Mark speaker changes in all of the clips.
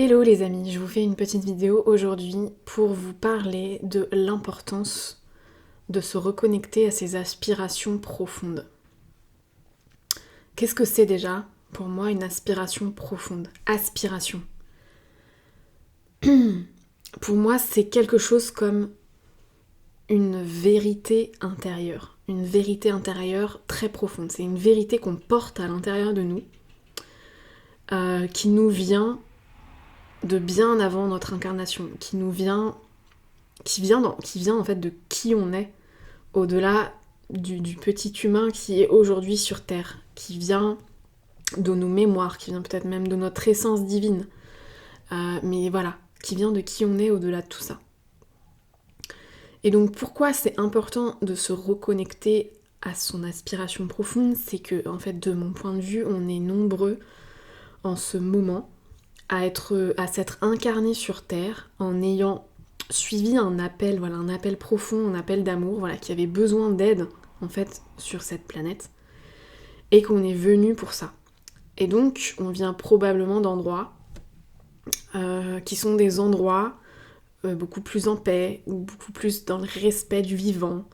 Speaker 1: Hello les amis, je vous fais une petite vidéo aujourd'hui pour vous parler de l'importance de se reconnecter à ses aspirations profondes. Qu'est-ce que c'est déjà pour moi une aspiration profonde? Aspiration. Pour moi, c'est quelque chose comme une vérité intérieure très profonde. C'est une vérité qu'on porte à l'intérieur de nous, qui nous vient de bien avant notre incarnation, qui vient en fait de qui on est, au-delà du petit humain qui est aujourd'hui sur Terre, qui vient de nos mémoires, qui vient peut-être même de notre essence divine, mais voilà, qui vient de qui on est au-delà de tout ça. Et donc pourquoi c'est important de se reconnecter à son aspiration profonde, c'est que en fait de mon point de vue, on est nombreux en ce moment à s'être incarnés sur Terre en ayant suivi un appel profond, un appel d'amour, qui avait besoin d'aide en fait sur cette planète, et qu'on est venu pour ça. Et donc on vient probablement d'endroits qui sont des endroits beaucoup plus en paix, ou beaucoup plus dans le respect du vivant,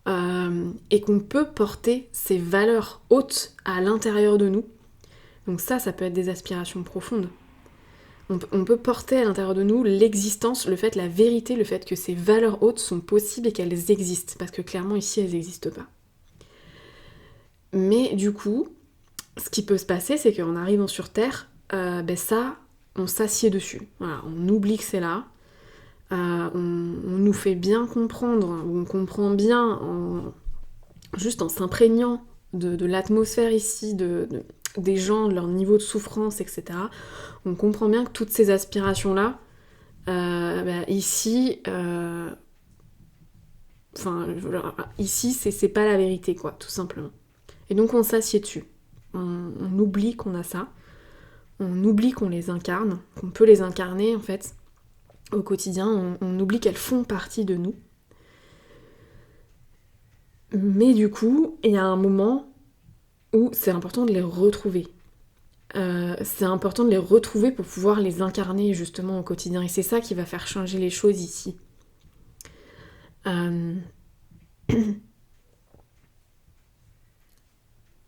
Speaker 1: et qu'on peut porter ces valeurs hautes à l'intérieur de nous. Donc ça peut être des aspirations profondes. On peut porter à l'intérieur de nous l'existence, la vérité, le fait que ces valeurs hautes sont possibles et qu'elles existent, parce que clairement ici elles n'existent pas. Mais du coup, ce qui peut se passer, c'est qu'en arrivant sur Terre, on s'assied dessus. Voilà, on oublie que c'est là, on nous fait bien comprendre, on comprend bien, juste en s'imprégnant de l'atmosphère ici, des gens, de leur niveau de souffrance, etc. On comprend bien que toutes ces aspirations-là, ici, c'est pas la vérité, quoi, tout simplement. Et donc on s'assied dessus. On oublie qu'on a ça. On oublie qu'on les incarne, qu'on peut les incarner, en fait, au quotidien. On oublie qu'elles font partie de nous. Mais du coup, il y a un moment où c'est important de les retrouver. C'est important de les retrouver pour pouvoir les incarner justement au quotidien. Et c'est ça qui va faire changer les choses ici. Moi,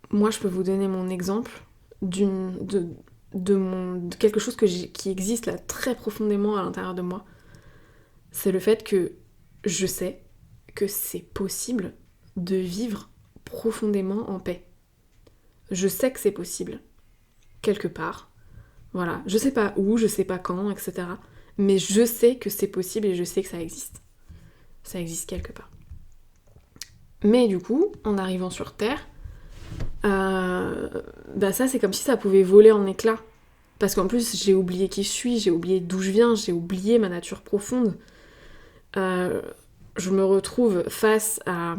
Speaker 1: je peux vous donner mon exemple de quelque chose qui existe là très profondément à l'intérieur de moi. C'est le fait que je sais que c'est possible de vivre profondément en paix. Je sais que c'est possible, quelque part. Voilà, je sais pas où, je sais pas quand, etc. Mais je sais que c'est possible et je sais que ça existe. Ça existe quelque part. Mais du coup, en arrivant sur Terre, ça c'est comme si ça pouvait voler en éclats. Parce qu'en plus, j'ai oublié qui je suis, j'ai oublié d'où je viens, j'ai oublié ma nature profonde. Je me retrouve face à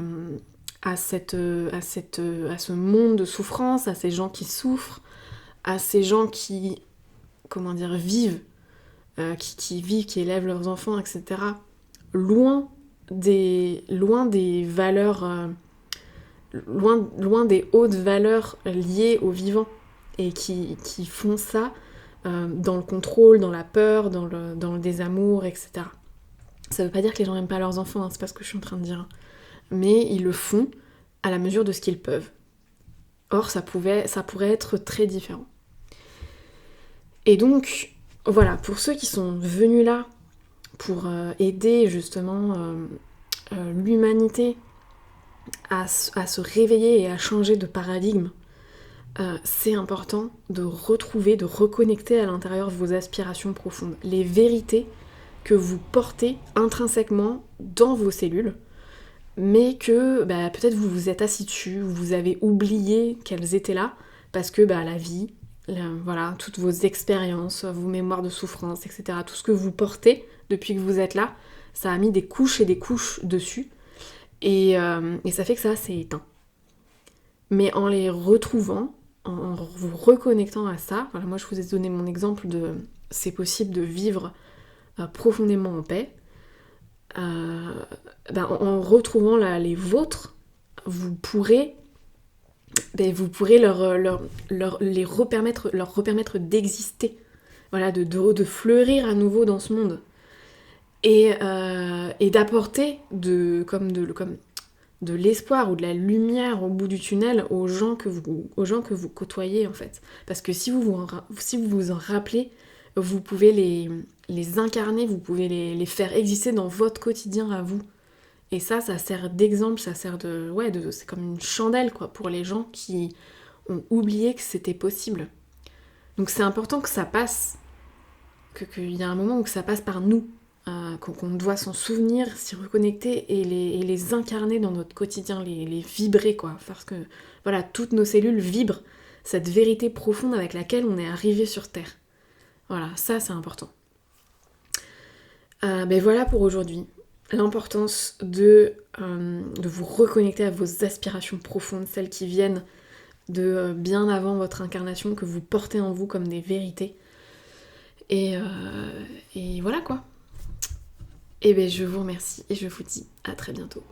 Speaker 1: ce monde de souffrance, à ces gens qui souffrent, à ces gens qui, vivent, qui élèvent leurs enfants, etc. Loin des valeurs, loin des hautes valeurs liées au vivant, et qui font ça dans le contrôle, dans la peur, dans le désamour, etc. Ça veut pas dire que les gens n'aiment pas leurs enfants, c'est pas ce que je suis en train de dire. Mais ils le font à la mesure de ce qu'ils peuvent. Or, ça pourrait être très différent. Et donc, voilà, pour ceux qui sont venus là pour aider justement l'humanité à se réveiller et à changer de paradigme, c'est important de retrouver, de reconnecter à l'intérieur de vos aspirations profondes, les vérités que vous portez intrinsèquement dans vos cellules, mais que peut-être vous vous êtes assis dessus, vous avez oublié qu'elles étaient là, parce que la vie, toutes vos expériences, vos mémoires de souffrance, etc., tout ce que vous portez depuis que vous êtes là, ça a mis des couches et des couches dessus, et ça fait que ça s'est éteint. Mais en les retrouvant, en vous reconnectant à ça, moi je vous ai donné mon exemple de c'est possible de vivre profondément en paix, en retrouvant les vôtres, vous pourrez leur repermettre d'exister voilà, de fleurir à nouveau dans ce monde. Et d'apporter comme de l'espoir ou de la lumière au bout du tunnel aux gens que vous côtoyez en fait. Parce que si vous vous en rappelez, vous pouvez les incarner, vous pouvez les faire exister dans votre quotidien à vous. Et ça sert d'exemple, ça sert c'est comme une chandelle quoi pour les gens qui ont oublié que c'était possible. Donc c'est important que ça passe, qu'il y a un moment où ça passe par nous, qu'on doit s'en souvenir, s'y reconnecter et les incarner dans notre quotidien, les vibrer quoi. Parce que voilà, toutes nos cellules vibrent cette vérité profonde avec laquelle on est arrivé sur Terre. Voilà, ça c'est important. Ben voilà pour aujourd'hui. L'importance de vous reconnecter à vos aspirations profondes, celles qui viennent de bien avant votre incarnation, que vous portez en vous comme des vérités. Et voilà quoi. Et ben je vous remercie et je vous dis à très bientôt.